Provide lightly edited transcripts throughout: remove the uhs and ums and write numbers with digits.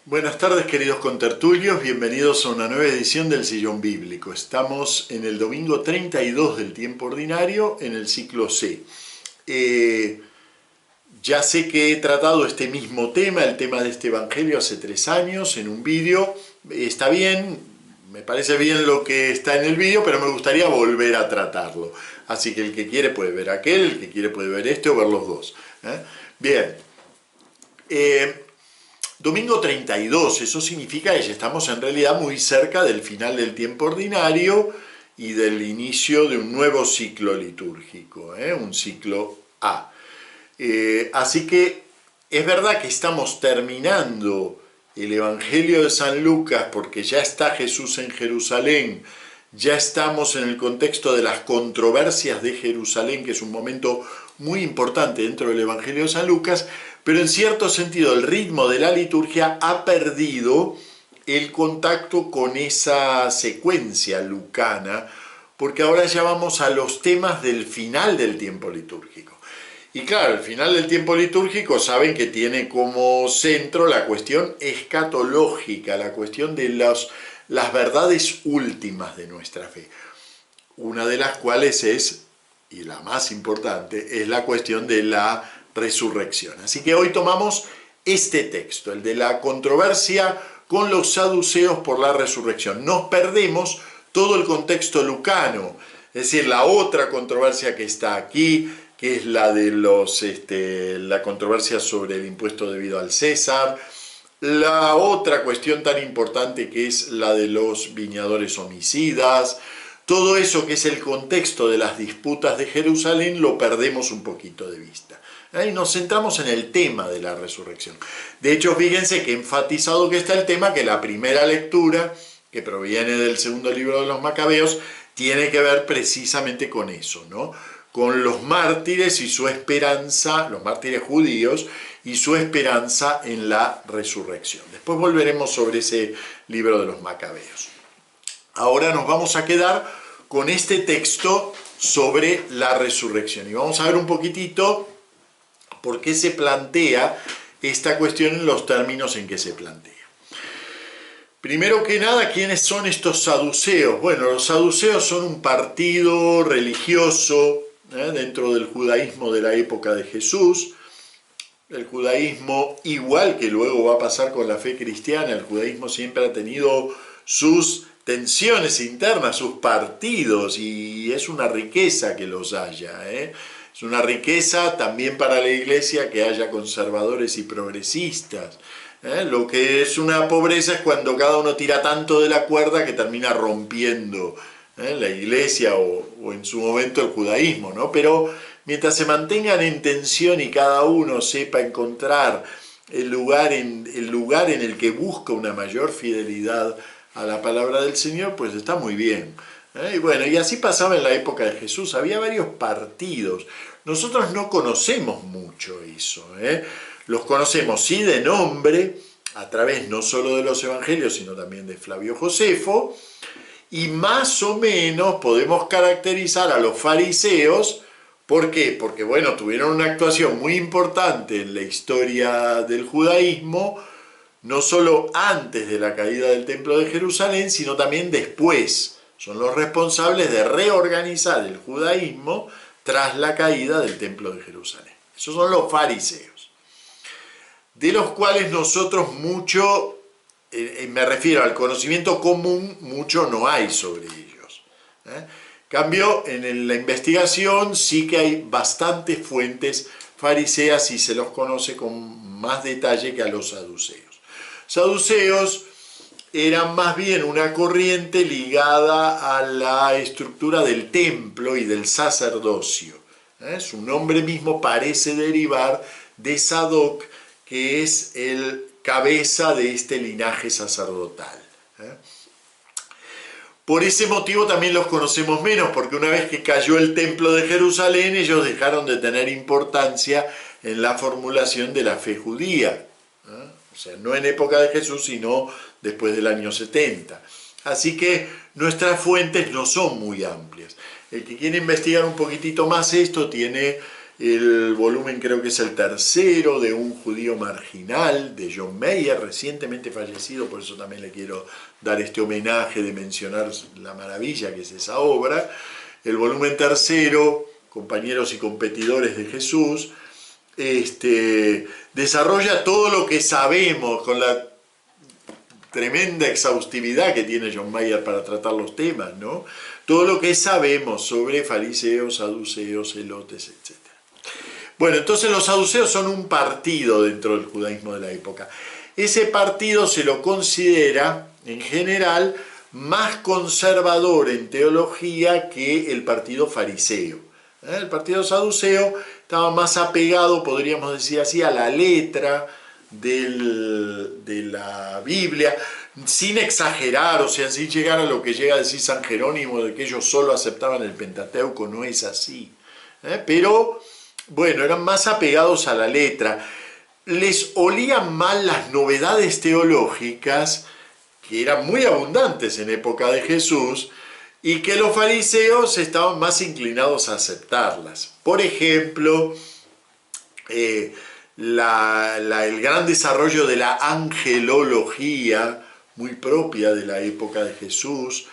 Buenas tardes, queridos contertulios, bienvenidos a una nueva edición del Sillón Bíblico. Estamos en el domingo 32 del tiempo ordinario, en el ciclo C. Ya sé que he tratado este mismo tema, el tema de este evangelio, hace 3 años en un vídeo. Está bien, me parece bien lo que está en el vídeo, pero me gustaría volver a tratarlo. Así que el que quiere puede ver aquel, el que quiere puede ver este o ver los dos. Bien. Domingo 32, eso significa que ya estamos en realidad muy cerca del final del tiempo ordinario y del inicio de un nuevo ciclo litúrgico, un ciclo A. Así que es verdad que estamos terminando el Evangelio de San Lucas porque ya está Jesús en Jerusalén, ya estamos en el contexto de las controversias de Jerusalén, que es un momento muy importante dentro del Evangelio de San Lucas, pero en cierto sentido el ritmo de la liturgia ha perdido el contacto con esa secuencia lucana, porque ahora ya vamos a los temas del final del tiempo litúrgico. Y claro, el final del tiempo litúrgico saben que tiene como centro la cuestión escatológica, la cuestión de las verdades últimas de nuestra fe. Una de las cuales es, y la más importante, es la cuestión de la resurrección. Así que hoy tomamos este texto, el de la controversia con los saduceos por la resurrección. Nos perdemos todo el contexto lucano, es decir, la otra controversia que está aquí, que es la de la controversia sobre el impuesto debido al César, la otra cuestión tan importante que es la de los viñadores homicidas. Todo eso que es el contexto de las disputas de Jerusalén lo perdemos un poquito de vista. Y nos centramos en el tema de la resurrección. De hecho, fíjense que enfatizado que está el tema, que la primera lectura, que proviene del segundo libro de los Macabeos, tiene que ver precisamente con eso, ¿no? Con los mártires y su esperanza, los mártires judíos, y su esperanza en la resurrección. Después volveremos sobre ese libro de los Macabeos. Ahora nos vamos a quedar con este texto sobre la resurrección. Y vamos a ver un poquitito por qué se plantea esta cuestión en los términos en que se plantea. Primero que nada, ¿quiénes son estos saduceos? Bueno, los saduceos son un partido religioso dentro del judaísmo de la época de Jesús. El judaísmo, igual que luego va a pasar con la fe cristiana, el judaísmo siempre ha tenido sus tensiones internas, sus partidos, y es una riqueza que los haya. Es una riqueza también para la Iglesia que haya conservadores y progresistas. Lo que es una pobreza es cuando cada uno tira tanto de la cuerda que termina rompiendo la Iglesia o en su momento el judaísmo, ¿no? Pero mientras se mantengan en tensión y cada uno sepa encontrar el lugar en el que busca una mayor fidelidad a la palabra del Señor, pues está muy bien. Y bueno, y así pasaba en la época de Jesús, había varios partidos. Nosotros no conocemos mucho eso, Los conocemos sí de nombre, a través no solo de los evangelios, sino también de Flavio Josefo, y más o menos podemos caracterizar a los fariseos. ¿Por qué? Porque, bueno, tuvieron una actuación muy importante en la historia del judaísmo, no solo antes de la caída del Templo de Jerusalén, sino también después. Son los responsables de reorganizar el judaísmo tras la caída del Templo de Jerusalén. Esos son los fariseos, de los cuales nosotros mucho, me refiero al conocimiento común, mucho no hay sobre ellos. Cambio, en la investigación sí que hay bastantes fuentes fariseas y se los conoce con más detalle que a los saduceos. Saduceos eran más bien una corriente ligada a la estructura del templo y del sacerdocio. Su nombre mismo parece derivar de Sadoc, que es el cabeza de este linaje sacerdotal. Por ese motivo también los conocemos menos, porque una vez que cayó el templo de Jerusalén, ellos dejaron de tener importancia en la formulación de la fe judía. O sea, no en época de Jesús, sino después del año 70. Así que nuestras fuentes no son muy amplias. El que quiere investigar un poquitito más esto tiene el volumen creo que es el tercero de Un judío marginal, de John Mayer, recientemente fallecido, por eso también le quiero dar este homenaje de mencionar la maravilla que es esa obra. El volumen tercero, Compañeros y competidores de Jesús, desarrolla todo lo que sabemos con la tremenda exhaustividad que tiene John Mayer para tratar los temas, ¿no? Todo lo que sabemos sobre fariseos, saduceos, celotes, etc. Bueno, entonces los saduceos son un partido dentro del judaísmo de la época. Ese partido se lo considera, en general, más conservador en teología que el partido fariseo. El partido saduceo estaba más apegado, podríamos decir así, a la letra de la Biblia, sin exagerar, o sea, sin llegar a lo que llega a decir San Jerónimo, de que ellos solo aceptaban el Pentateuco, no es así. Pero, bueno, eran más apegados a la letra. Les olían mal las novedades teológicas, que eran muy abundantes en época de Jesús, y que los fariseos estaban más inclinados a aceptarlas. Por ejemplo, el gran desarrollo de la angelología, muy propia de la época de Jesús,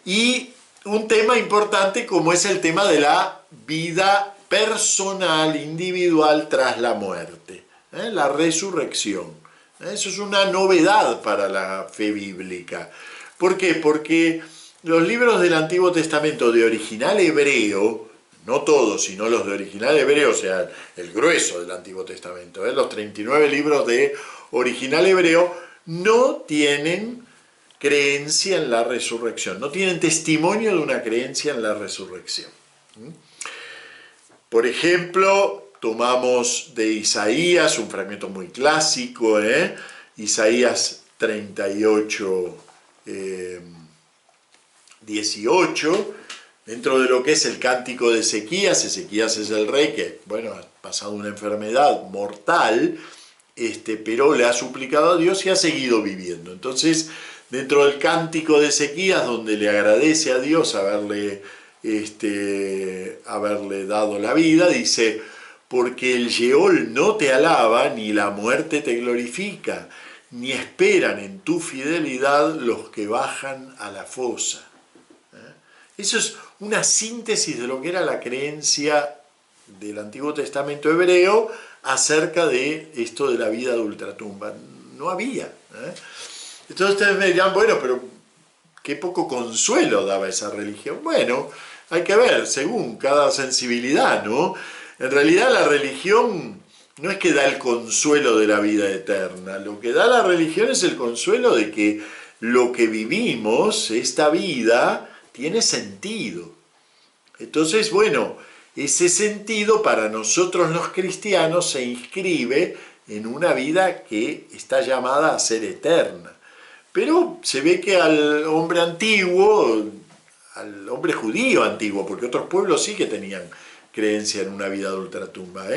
y un tema importante como es el tema de la vida personal, individual tras la muerte, la resurrección. Eso es una novedad para la fe bíblica. ¿Por qué? Porque los libros del Antiguo Testamento de original hebreo, no todos, sino los de original hebreo, o sea, el grueso del Antiguo Testamento, los 39 libros de original hebreo, no tienen creencia en la resurrección, no tienen testimonio de una creencia en la resurrección. Por ejemplo, tomamos de Isaías, un fragmento muy clásico, Isaías 38, 18, dentro de lo que es el cántico de Ezequías. Ezequías es el rey que, bueno, ha pasado una enfermedad mortal, pero le ha suplicado a Dios y ha seguido viviendo. Entonces, dentro del cántico de Ezequías, donde le agradece a Dios haberle dado la vida, dice: porque el Sheol no te alaba, ni la muerte te glorifica, ni esperan en tu fidelidad los que bajan a la fosa. Eso es una síntesis de lo que era la creencia del Antiguo Testamento hebreo acerca de esto de la vida de ultratumba. No había. Entonces ustedes me dirán, bueno, pero qué poco consuelo daba esa religión. Bueno, hay que ver, según cada sensibilidad, ¿no? En realidad la religión no es que da el consuelo de la vida eterna. Lo que da la religión es el consuelo de que lo que vivimos, esta vida, tiene sentido. Entonces, bueno, ese sentido para nosotros los cristianos se inscribe en una vida que está llamada a ser eterna. Pero se ve que al hombre antiguo, al hombre judío antiguo, porque otros pueblos sí que tenían creencia en una vida de ultratumba,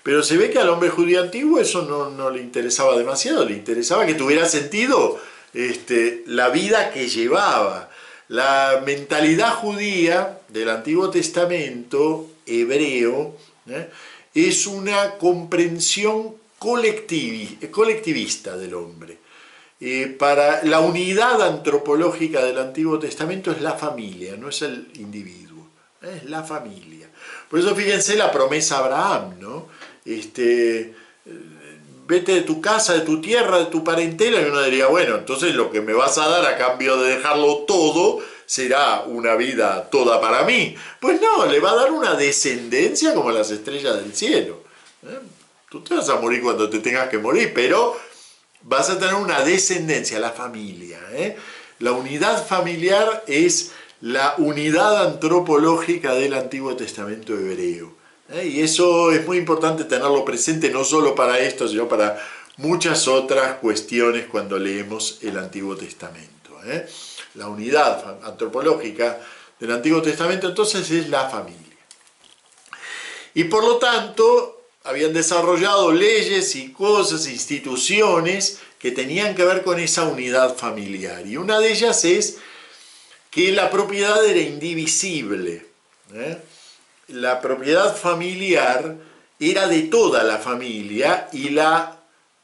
pero se ve que al hombre judío antiguo eso no le interesaba demasiado, le interesaba que tuviera sentido la vida que llevaba. La mentalidad judía del Antiguo Testamento hebreo es una comprensión colectivista del hombre. Para la unidad antropológica del Antiguo Testamento es la familia, no es el individuo, es la familia. Por eso fíjense la promesa a Abraham, ¿no? Vete de tu casa, de tu tierra, de tu parentela, y uno diría, bueno, entonces lo que me vas a dar a cambio de dejarlo todo será una vida toda para mí. Pues no, le va a dar una descendencia como las estrellas del cielo. Tú te vas a morir cuando te tengas que morir, pero vas a tener una descendencia, la familia. La unidad familiar es la unidad antropológica del Antiguo Testamento hebreo. Y eso es muy importante tenerlo presente, no solo para esto, sino para muchas otras cuestiones cuando leemos el Antiguo Testamento. La unidad antropológica del Antiguo Testamento entonces es la familia. Y por lo tanto habían desarrollado leyes y cosas, instituciones que tenían que ver con esa unidad familiar. Y una de ellas es que la propiedad era indivisible. la propiedad familiar era de toda la familia y la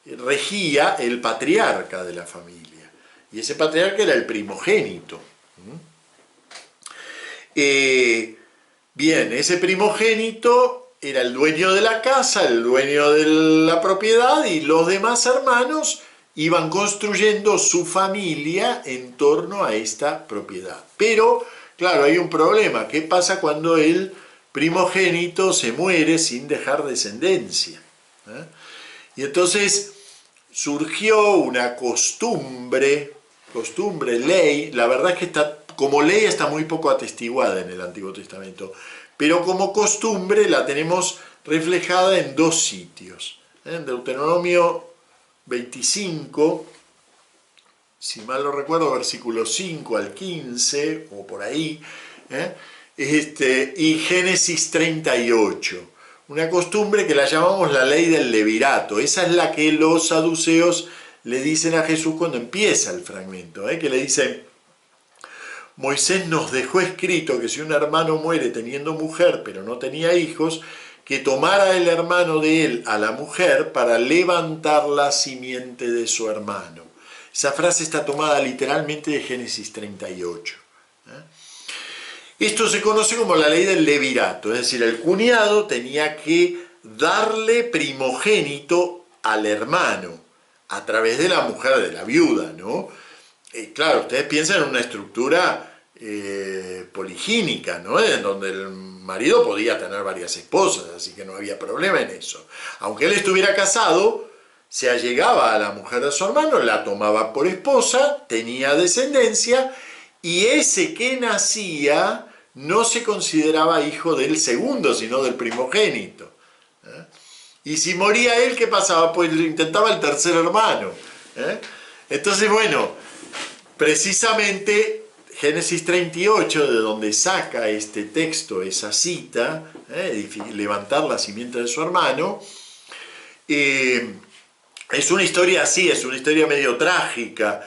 regía el patriarca de la familia. Y ese patriarca era el primogénito. Bien, ese primogénito era el dueño de la casa, el dueño de la propiedad, y los demás hermanos iban construyendo su familia en torno a esta propiedad. Pero, claro, hay un problema. ¿Qué pasa cuando el primogénito se muere sin dejar descendencia? Y entonces surgió una costumbre, ley, la verdad es que como ley está muy poco atestiguada en el Antiguo Testamento, pero como costumbre la tenemos reflejada en dos sitios. En Deuteronomio 25, si mal no recuerdo, versículos 5 al 15, o por ahí, y Génesis 38. Una costumbre que la llamamos la ley del levirato. Esa es la que los saduceos le dicen a Jesús cuando empieza el fragmento, que le dicen: Moisés nos dejó escrito que si un hermano muere teniendo mujer pero no tenía hijos, que tomara el hermano de él a la mujer para levantar la simiente de su hermano. Esa frase está tomada literalmente de Génesis 38. Esto se conoce como la ley del levirato, es decir, el cuñado tenía que darle primogénito al hermano a través de la mujer, de la viuda, ¿no? Claro, ustedes piensan en una estructura poligínica, ¿no? En donde el marido podía tener varias esposas, así que no había problema en eso. Aunque él estuviera casado, se allegaba a la mujer de su hermano, la tomaba por esposa, tenía descendencia, y ese que nacía no se consideraba hijo del segundo, sino del primogénito. Y si moría él, ¿qué pasaba? Pues lo intentaba el tercer hermano. Entonces, bueno, precisamente Génesis 38, de donde saca este texto, esa cita, levantar la simiente de su hermano, es una historia así, es una historia medio trágica,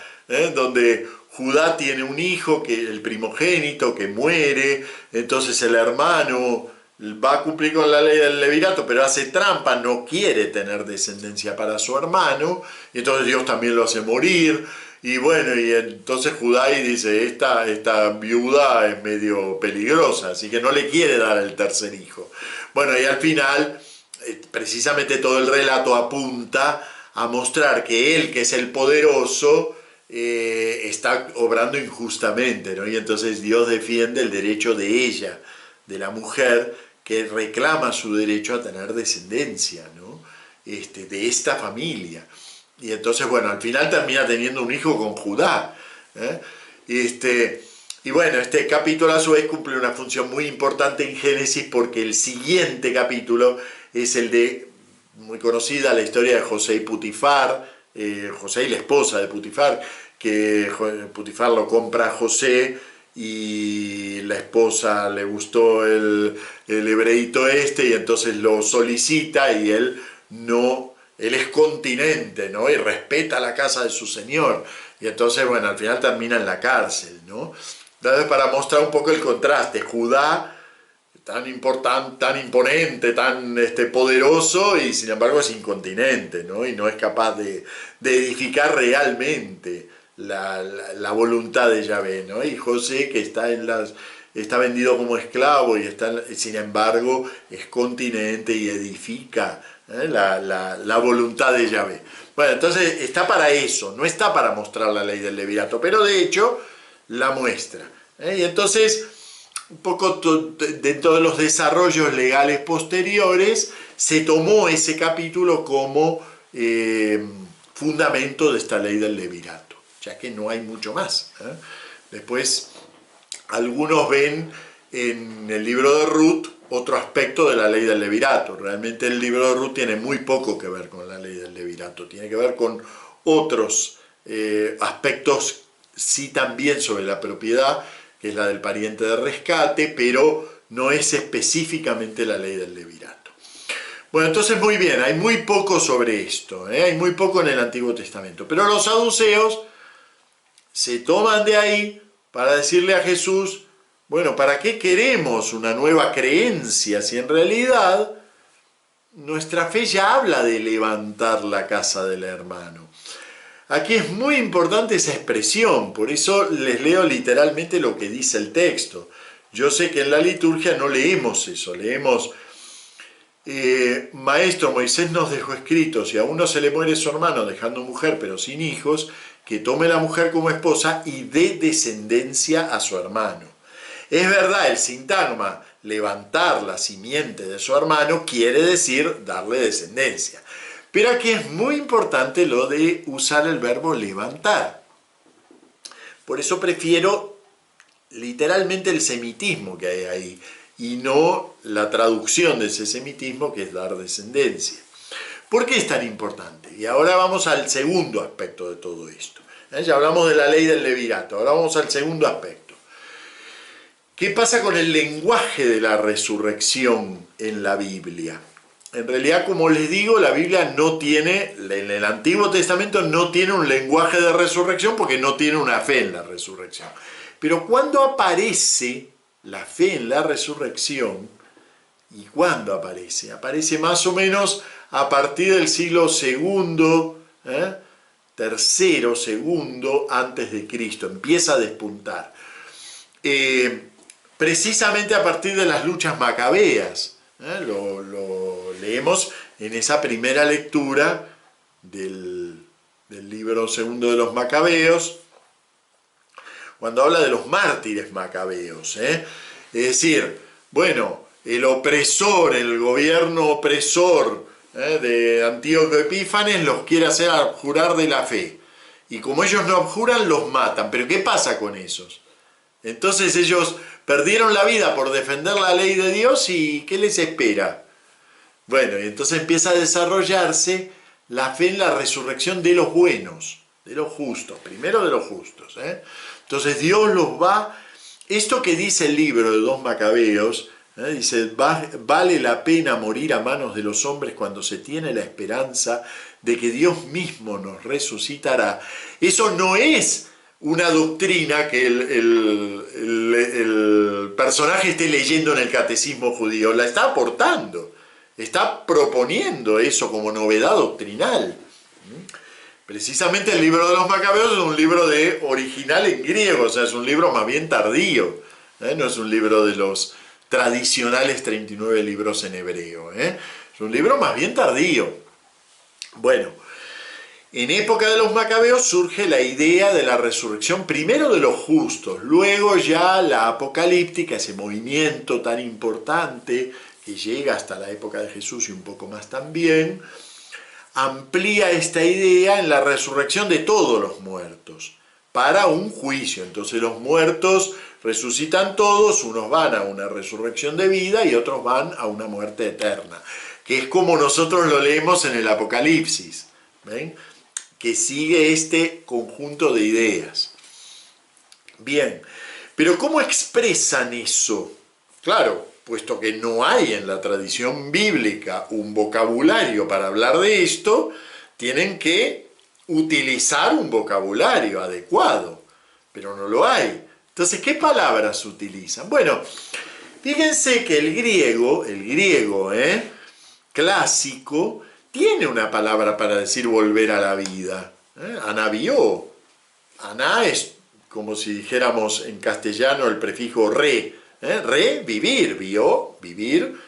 donde Judá tiene un hijo, el primogénito, que muere, entonces el hermano va a cumplir con la ley del levirato, pero hace trampa, no quiere tener descendencia para su hermano, y entonces Dios también lo hace morir, y bueno, y entonces Judá dice, esta viuda es medio peligrosa, así que no le quiere dar el tercer hijo. Bueno, y al final, precisamente todo el relato apunta a mostrar que él, que es el poderoso, está obrando injustamente, ¿no? Y entonces Dios defiende el derecho de ella, de la mujer, que reclama su derecho a tener descendencia, ¿no? De esta familia. Y entonces, bueno, al final termina teniendo un hijo con Judá. Y bueno, este capítulo a su vez cumple una función muy importante en Génesis, porque el siguiente capítulo es el de, muy conocida, la historia de José y Putifar, José y la esposa de Putifar, que Putifar lo compra a José y la esposa le gustó el hebreíto y entonces lo solicita, y él es continente, ¿no? Y respeta la casa de su señor, y entonces, bueno, al final termina en la cárcel, ¿no? Entonces, para mostrar un poco el contraste, Judá, tan importante, tan imponente, tan poderoso, y sin embargo es incontinente, ¿no? Y no es capaz de edificar realmente la voluntad de Yahvé, ¿no? Y José, que está vendido como esclavo, y sin embargo es continente y edifica la voluntad de Yahvé. Bueno, entonces está para eso, no está para mostrar la ley del levirato, pero de hecho la muestra. Y entonces, un poco dentro de los desarrollos legales posteriores, se tomó ese capítulo como fundamento de esta ley del levirato, ya que no hay mucho más. Después, algunos ven en el libro de Ruth otro aspecto de la ley del levirato. Realmente el libro de Ruth tiene muy poco que ver con la ley del levirato, tiene que ver con otros aspectos, sí, también sobre la propiedad, que es la del pariente de rescate, pero no es específicamente la ley del levirato. Bueno, entonces muy bien, hay muy poco sobre esto, hay muy poco en el Antiguo Testamento, pero los saduceos se toman de ahí para decirle a Jesús: Bueno, ¿para qué queremos una nueva creencia si en realidad nuestra fe ya habla de levantar la casa del hermano? Aquí es muy importante esa expresión, por eso les leo literalmente lo que dice el texto. Yo sé que en la liturgia no leemos eso, leemos: Maestro, Moisés nos dejó escrito, si a uno se le muere su hermano dejando mujer pero sin hijos, que tome la mujer como esposa y dé descendencia a su hermano. Es verdad, el sintagma levantar la simiente de su hermano quiere decir darle descendencia. Pero aquí es muy importante lo de usar el verbo levantar. Por eso prefiero literalmente el semitismo que hay ahí y no la traducción de ese semitismo, que es dar descendencia. ¿Por qué es tan importante? Y ahora vamos al segundo aspecto de todo esto. Ya hablamos de la ley del levirato, ahora vamos al segundo aspecto. ¿Qué pasa con el lenguaje de la resurrección en la Biblia? En realidad, como les digo, la Biblia no tiene, en el Antiguo Testamento no tiene un lenguaje de resurrección porque no tiene una fe en la resurrección. Pero cuando aparece la fe en la resurrección, ¿y cuándo aparece? Aparece más o menos a partir del siglo segundo, tercero, segundo antes de Cristo, empieza a despuntar. Precisamente a partir de las luchas macabeas, lo leemos en esa primera lectura del libro segundo de los Macabeos, cuando habla de los mártires macabeos. Es decir, bueno, el opresor, el gobierno opresor de Antíoco Epífanes los quiere hacer abjurar de la fe. Y como ellos no abjuran, los matan. ¿Pero qué pasa con esos? Entonces ellos perdieron la vida por defender la ley de Dios, ¿y qué les espera? Bueno, y entonces empieza a desarrollarse la fe en la resurrección de los buenos, de los justos, primero de los justos. Entonces Dios los va... Esto que dice el libro de 2 Macabeos, dice: vale la pena morir a manos de los hombres cuando se tiene la esperanza de que Dios mismo nos resucitará. Eso no es una doctrina que el personaje esté leyendo en el catecismo judío, la está aportando, está proponiendo eso como novedad doctrinal. Precisamente el libro de los Macabeos es un libro original en griego, o sea, es un libro más bien tardío, no es un libro de los tradicionales 39 libros en hebreo, es un libro más bien tardío. Bueno, en época de los Macabeos surge la idea de la resurrección primero de los justos, luego ya la apocalíptica, ese movimiento tan importante que llega hasta la época de Jesús y un poco más también, amplía esta idea en la resurrección de todos los muertos para un juicio. Entonces los muertos resucitan todos, unos van a una resurrección de vida y otros van a una muerte eterna, que es como nosotros lo leemos en el Apocalipsis, ¿ven? Que sigue este conjunto de ideas. Bien, pero ¿cómo expresan eso? Claro, puesto que no hay en la tradición bíblica un vocabulario para hablar de esto, tienen que utilizar un vocabulario adecuado, pero no lo hay. Entonces, ¿qué palabras utilizan? Bueno, fíjense que el griego clásico, tiene una palabra para decir volver a la vida, anabió. Aná es como si dijéramos en castellano el prefijo re, revivir, vio, vivir.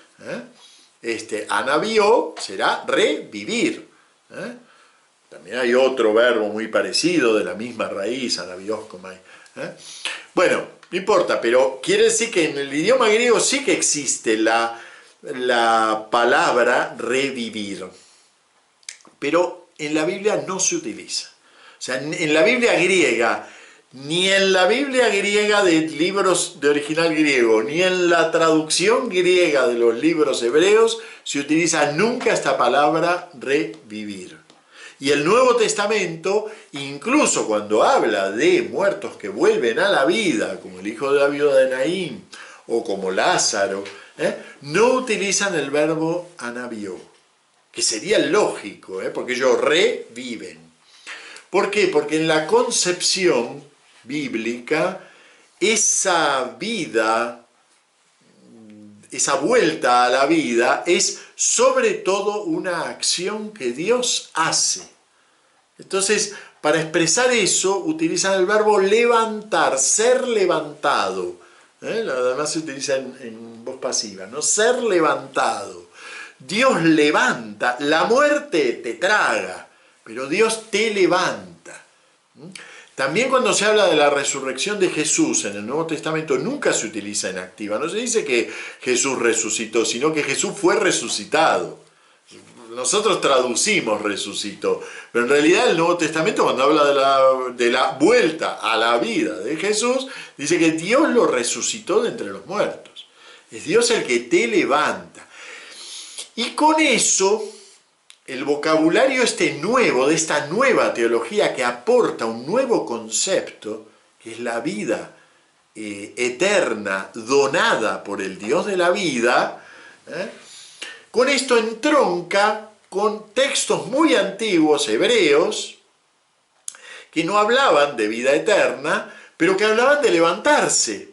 Anabió será revivir. También hay otro verbo muy parecido de la misma raíz, anabioskomai. Bueno, no importa, pero quiere decir que en el idioma griego sí que existe la palabra revivir, pero en la Biblia no se utiliza. O sea, en la Biblia griega, ni en la Biblia griega de libros de original griego, ni en la traducción griega de los libros hebreos, se utiliza nunca esta palabra revivir. Y el Nuevo Testamento, incluso cuando habla de muertos que vuelven a la vida, como el hijo de la viuda de Naín, o como Lázaro, no utilizan el verbo anabió, que sería lógico, porque ellos reviven. ¿Por qué? Porque en la concepción bíblica esa vida, esa vuelta a la vida, es sobre todo una acción que Dios hace. Entonces, para expresar eso, utilizan el verbo levantar, ser levantado. Además se utiliza en voz pasiva, ¿no? Ser levantado. Dios levanta, la muerte te traga, pero Dios te levanta. También cuando se habla de la resurrección de Jesús en el Nuevo Testamento nunca se utiliza en activa, no se dice que Jesús resucitó, sino que Jesús fue resucitado. Nosotros traducimos resucitó, pero en realidad el Nuevo Testamento cuando habla de la vuelta a la vida de Jesús, dice que Dios lo resucitó de entre los muertos. Es Dios el que te levanta. Y con eso, el vocabulario nuevo, de esta nueva teología que aporta un nuevo concepto, que es la vida eterna, donada por el Dios de la vida, con esto entronca con textos muy antiguos, hebreos, que no hablaban de vida eterna, pero que hablaban de levantarse.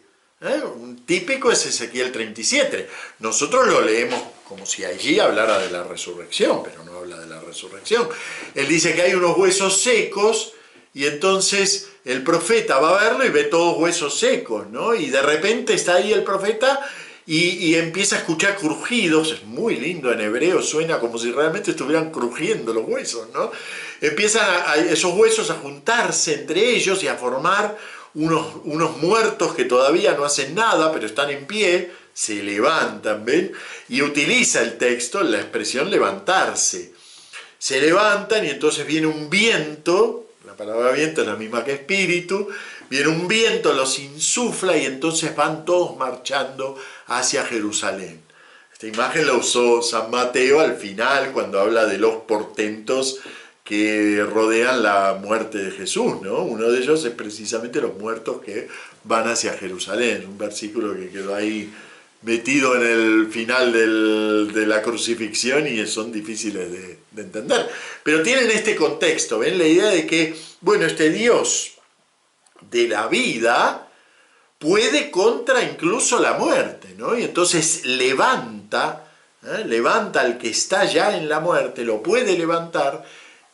Un típico es Ezequiel 37. Nosotros lo leemos como si allí hablara de la resurrección, pero no habla de la resurrección. Él dice que hay unos huesos secos y entonces el profeta va a verlo y ve todos huesos secos, ¿no? Y de repente está ahí el profeta y empieza a escuchar crujidos. Es muy lindo en hebreo, suena como si realmente estuvieran crujiendo los huesos, ¿no? Empiezan esos huesos a juntarse entre ellos y a formar unos muertos que todavía no hacen nada, pero están en pie, se levantan, ¿ven? Y utiliza el texto la expresión levantarse. Se levantan y entonces viene un viento, la palabra viento es la misma que espíritu, viene un viento, los insufla y entonces van todos marchando hacia Jerusalén. Esta imagen la usó San Mateo al final cuando habla de los portentos que rodean la muerte de Jesús, ¿no? Uno de ellos es precisamente los muertos que van hacia Jerusalén, un versículo que quedó ahí metido en el final de la crucifixión y son difíciles de entender. Pero tienen este contexto, ¿ven? La idea de que, bueno, este Dios de la vida puede contra incluso la muerte, ¿no? Y entonces levanta al que está ya en la muerte, lo puede levantar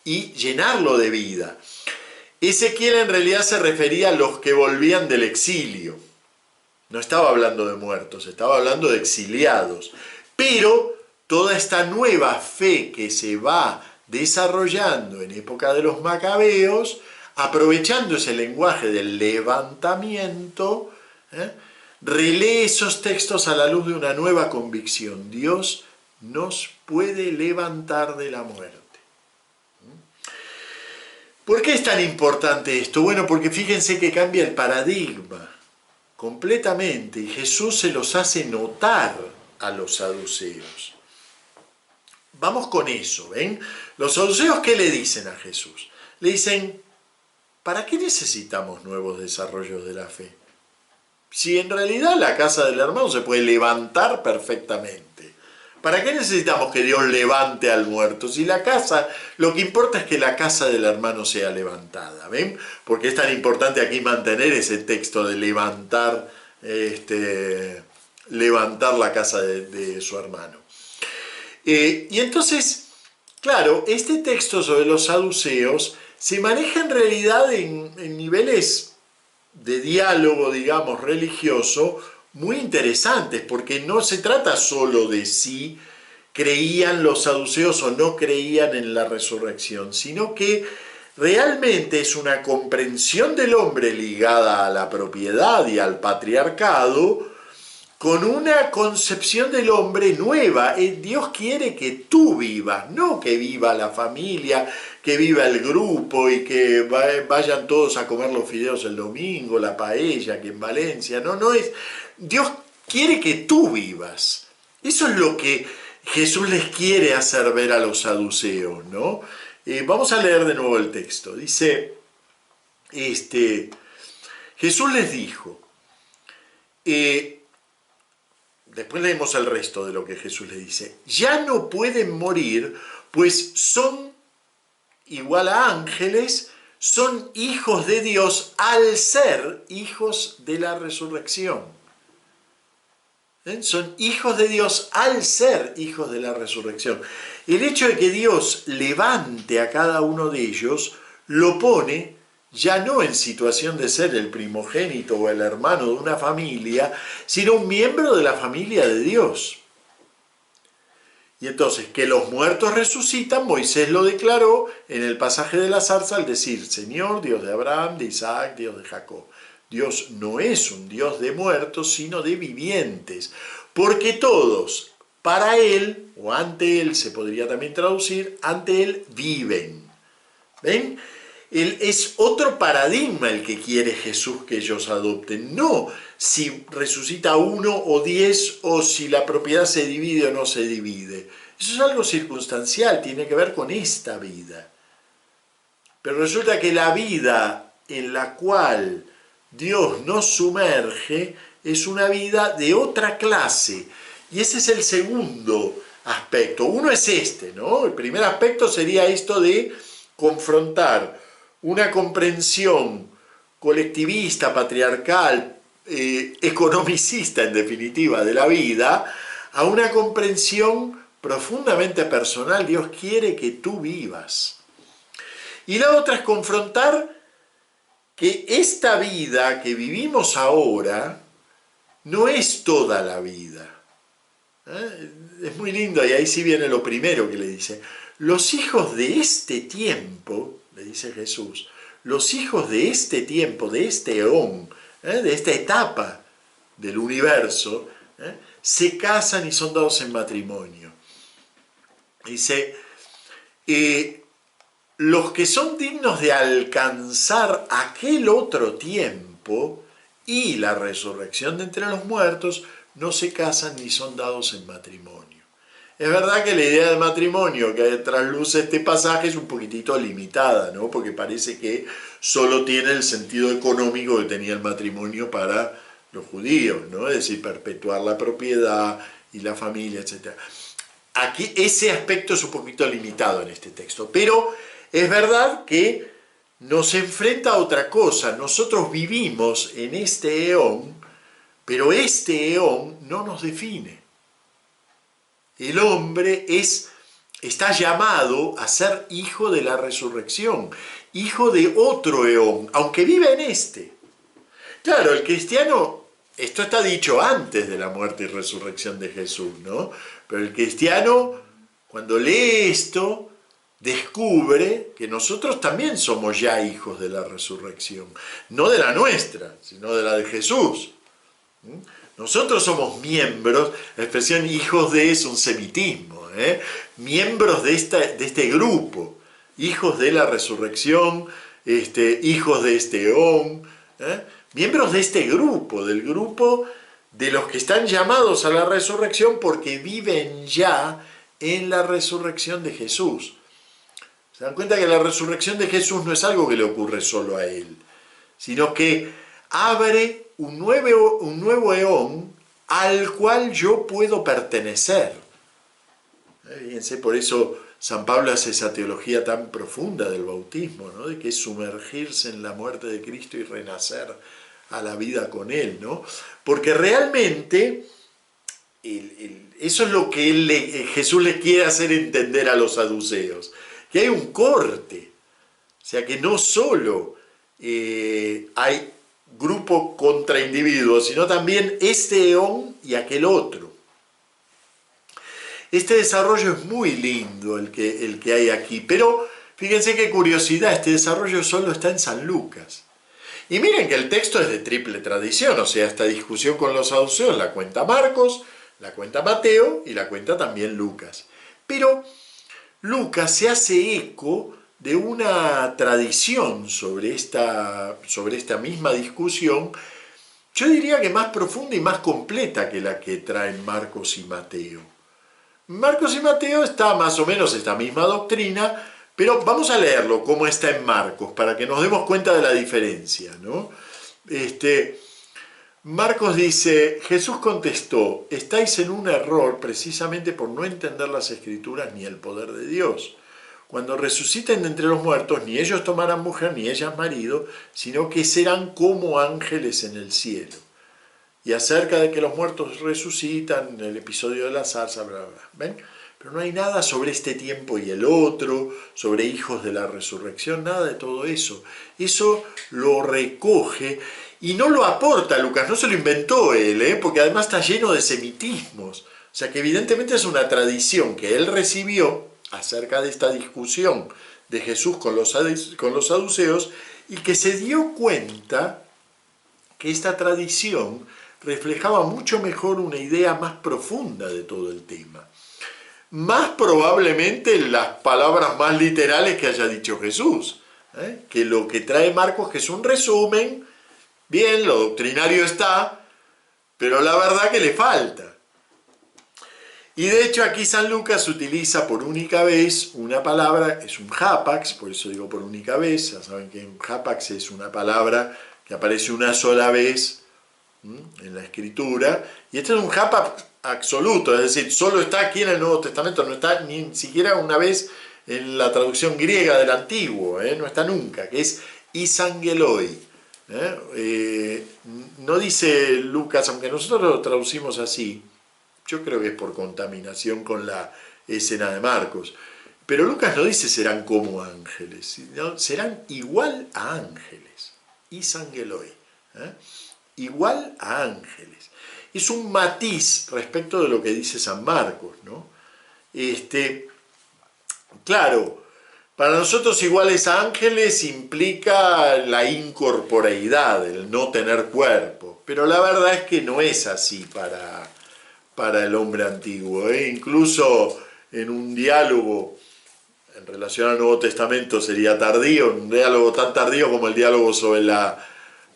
y llenarlo de vida. Ezequiel en realidad se refería a los que volvían del exilio. No estaba hablando de muertos, estaba hablando de exiliados. Pero toda esta nueva fe que se va desarrollando en época de los macabeos, aprovechando ese lenguaje del levantamiento, relee esos textos a la luz de una nueva convicción. Dios nos puede levantar de la muerte. ¿Por qué es tan importante esto? Bueno, porque fíjense que cambia el paradigma completamente y Jesús se los hace notar a los saduceos. Vamos con eso, ¿ven? Los saduceos, ¿qué le dicen a Jesús? Le dicen, ¿para qué necesitamos nuevos desarrollos de la fe? Si en realidad la casa del hermano se puede levantar perfectamente. ¿Para qué necesitamos que Dios levante al muerto? Si la casa, lo que importa es que la casa del hermano sea levantada, ¿ven? Porque es tan importante aquí mantener ese texto de levantar, levantar la casa de su hermano. Y entonces, claro, este texto sobre los saduceos se maneja en realidad en niveles de diálogo, digamos, religioso, muy interesantes, porque no se trata solo de si creían los saduceos o no creían en la resurrección, sino que realmente es una comprensión del hombre ligada a la propiedad y al patriarcado, con una concepción del hombre nueva. Dios quiere que tú vivas, no que viva la familia, que viva el grupo y que vayan todos a comer los fideos el domingo, la paella, que en Valencia, no es... Dios quiere que tú vivas. Eso es lo que Jesús les quiere hacer ver a los saduceos, ¿no? Vamos a leer de nuevo el texto. Dice, Jesús les dijo, después leemos el resto de lo que Jesús les dice, ya no pueden morir, pues son igual a ángeles son hijos de Dios al ser hijos de la resurrección. Son hijos de Dios al ser hijos de la resurrección. El hecho de que Dios levante a cada uno de ellos lo pone ya no en situación de ser el primogénito o el hermano de una familia, sino un miembro de la familia de Dios. Y entonces, que los muertos resucitan, Moisés lo declaró en el pasaje de la zarza al decir: Señor, Dios de Abraham, de Isaac, Dios de Jacob. Dios no es un Dios de muertos, sino de vivientes, porque todos, para Él, o ante Él, se podría también traducir, ante Él viven. ¿Ven? Es otro paradigma el que quiere Jesús que ellos adopten, no si resucita 1 o 10 o si la propiedad se divide o no se divide. Eso es algo circunstancial, tiene que ver con esta vida. Pero resulta que la vida en la cual Dios nos sumerge es una vida de otra clase. Y ese es el segundo aspecto. Uno es este, ¿no? El primer aspecto sería esto de confrontar una comprensión colectivista, patriarcal, economicista en definitiva de la vida, a una comprensión profundamente personal. Dios quiere que tú vivas. Y la otra es confrontar que esta vida que vivimos ahora no es toda la vida. Es muy lindo, y ahí sí viene lo primero que le dice. Los hijos de este tiempo, le dice Jesús, los hijos de este tiempo, de este eón, de esta etapa del universo, se casan y son dados en matrimonio. Dice, los que son dignos de alcanzar aquel otro tiempo y la resurrección de entre los muertos, no se casan ni son dados en matrimonio. Es verdad que la idea del matrimonio que trasluce este pasaje es un poquitito limitada, ¿no? Porque parece que solo tiene el sentido económico que tenía el matrimonio para los judíos, ¿no? Es decir, perpetuar la propiedad y la familia, etc. Aquí ese aspecto es un poquito limitado en este texto, pero es verdad que nos enfrenta a otra cosa. Nosotros vivimos en este eón, pero este eón no nos define. El hombre está llamado a ser hijo de la resurrección, hijo de otro eón, aunque vive en este. Claro, el cristiano, esto está dicho antes de la muerte y resurrección de Jesús, ¿no? Pero el cristiano, cuando lee esto, descubre que nosotros también somos ya hijos de la resurrección, no de la nuestra, sino de la de Jesús. Nosotros somos miembros, la expresión hijos de es un semitismo, miembros de este grupo, hijos de la resurrección, hijos de este eón, miembros de este grupo, del grupo de los que están llamados a la resurrección porque viven ya en la resurrección de Jesús. ¿Se dan cuenta que la resurrección de Jesús no es algo que le ocurre solo a Él, sino que abre un nuevo eón al cual yo puedo pertenecer? Fíjense, por eso San Pablo hace esa teología tan profunda del bautismo, ¿no? De que es sumergirse en la muerte de Cristo y renacer a la vida con Él, ¿no? Porque realmente eso es lo que Jesús les quiere hacer entender a los saduceos, que hay un corte, o sea que no solo hay grupo contra individuo, sino también este eón y aquel otro. Este desarrollo es muy lindo el que hay aquí, pero fíjense qué curiosidad, este desarrollo solo está en San Lucas. Y miren que el texto es de triple tradición, o sea, esta discusión con los saduceos la cuenta Marcos, la cuenta Mateo y la cuenta también Lucas. Pero Lucas se hace eco de una tradición sobre esta misma discusión, yo diría que más profunda y más completa que la que traen Marcos y Mateo. Marcos y Mateo está más o menos esta misma doctrina, pero vamos a leerlo como está en Marcos, para que nos demos cuenta de la diferencia, ¿no? Marcos dice, Jesús contestó, estáis en un error precisamente por no entender las Escrituras ni el poder de Dios. cuando resuciten de entre los muertos, ni ellos tomarán mujer, ni ellas marido, sino que serán como ángeles en el cielo. Y acerca de que los muertos resucitan, el episodio de la zarza, bla, bla, bla. ¿Ven? Pero no hay nada sobre este tiempo y el otro, sobre hijos de la resurrección, nada de todo eso. Eso lo recoge y no lo aporta Lucas, no se lo inventó él, porque además está lleno de semitismos. O sea que evidentemente es una tradición que él recibió acerca de esta discusión de Jesús con los saduceos, y que se dio cuenta que esta tradición reflejaba mucho mejor una idea más profunda de todo el tema. Más probablemente las palabras más literales que haya dicho Jesús, que lo que trae Marcos, que es un resumen, bien, lo doctrinario está, pero la verdad que le falta. Y de hecho aquí San Lucas utiliza por única vez una palabra, es un hapax, por eso digo por única vez, ya saben que un hapax es una palabra que aparece una sola vez en la escritura, y este es un hapax absoluto, es decir, solo está aquí en el Nuevo Testamento, no está ni siquiera una vez en la traducción griega del Antiguo, no está nunca, que es isangeloi. No dice Lucas, aunque nosotros lo traducimos así, yo creo que es por contaminación con la escena de Marcos. Pero Lucas no dice serán como ángeles, sino serán igual a ángeles. Isangeloi. Igual a ángeles. Es un matiz respecto de lo que dice San Marcos, ¿no? Claro, para nosotros iguales a ángeles implica la incorporeidad, el no tener cuerpo. Pero la verdad es que no es así para el hombre antiguo. Incluso en un diálogo en relación al Nuevo Testamento sería tardío, un diálogo tan tardío como el diálogo sobre la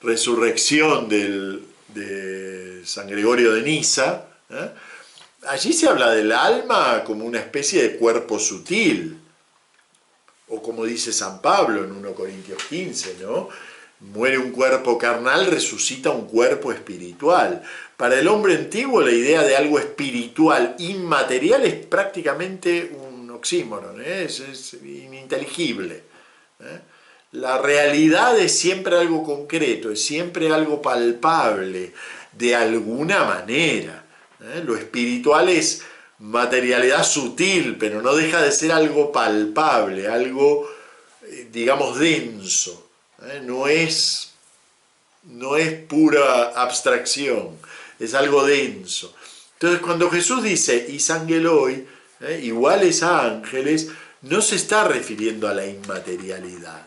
resurrección de San Gregorio de Niza. Allí se habla del alma como una especie de cuerpo sutil, o como dice San Pablo en 1 Corintios 15, ¿no? Muere un cuerpo carnal, resucita un cuerpo espiritual. Para el hombre antiguo la idea de algo espiritual, inmaterial, es prácticamente un oxímoron, es ininteligible. La realidad es siempre algo concreto, es siempre algo palpable, de alguna manera. Lo espiritual es materialidad sutil, pero no deja de ser algo palpable, algo, digamos, denso. No es pura abstracción, es algo denso. Entonces cuando Jesús dice isangeloi, iguales a ángeles, no se está refiriendo a la inmaterialidad.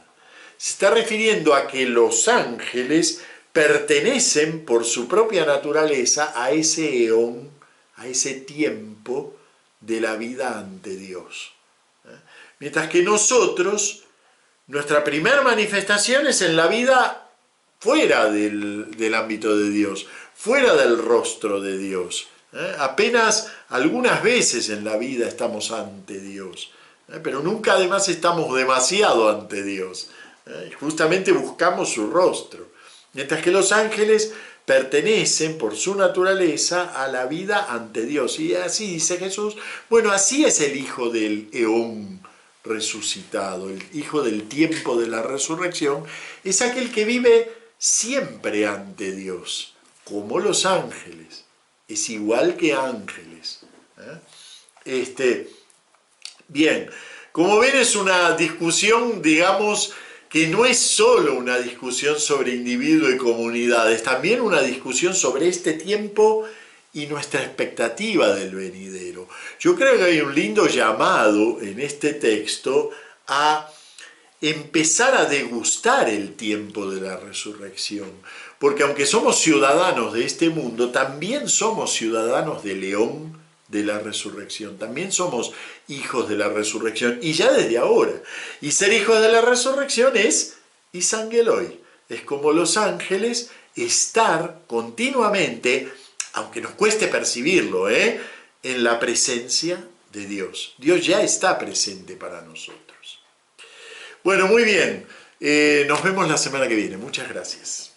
Se está refiriendo a que los ángeles pertenecen por su propia naturaleza a ese eón, a ese tiempo de la vida ante Dios. Mientras que nosotros, nuestra primera manifestación es en la vida fuera del ámbito de Dios, fuera del rostro de Dios. Apenas algunas veces en la vida estamos ante Dios, pero nunca además estamos demasiado ante Dios. Justamente buscamos su rostro. Mientras que los ángeles pertenecen por su naturaleza a la vida ante Dios. Y así dice Jesús, bueno, así es el Hijo del Eón resucitado, el Hijo del tiempo de la resurrección, es aquel que vive siempre ante Dios, como los ángeles, es igual que ángeles. Bien, como ven es una discusión, digamos, que no es solo una discusión sobre individuo y comunidad, es también una discusión sobre este tiempo y nuestra expectativa del venidero. Yo creo que hay un lindo llamado en este texto a empezar a degustar el tiempo de la resurrección, porque aunque somos ciudadanos de este mundo, también somos ciudadanos del León de la resurrección, también somos hijos de la resurrección, y ya desde ahora. Y ser hijos de la resurrección es isangeloi, es como los ángeles, estar continuamente, aunque nos cueste percibirlo, en la presencia de Dios. Dios ya está presente para nosotros. Bueno, muy bien, nos vemos la semana que viene. Muchas gracias.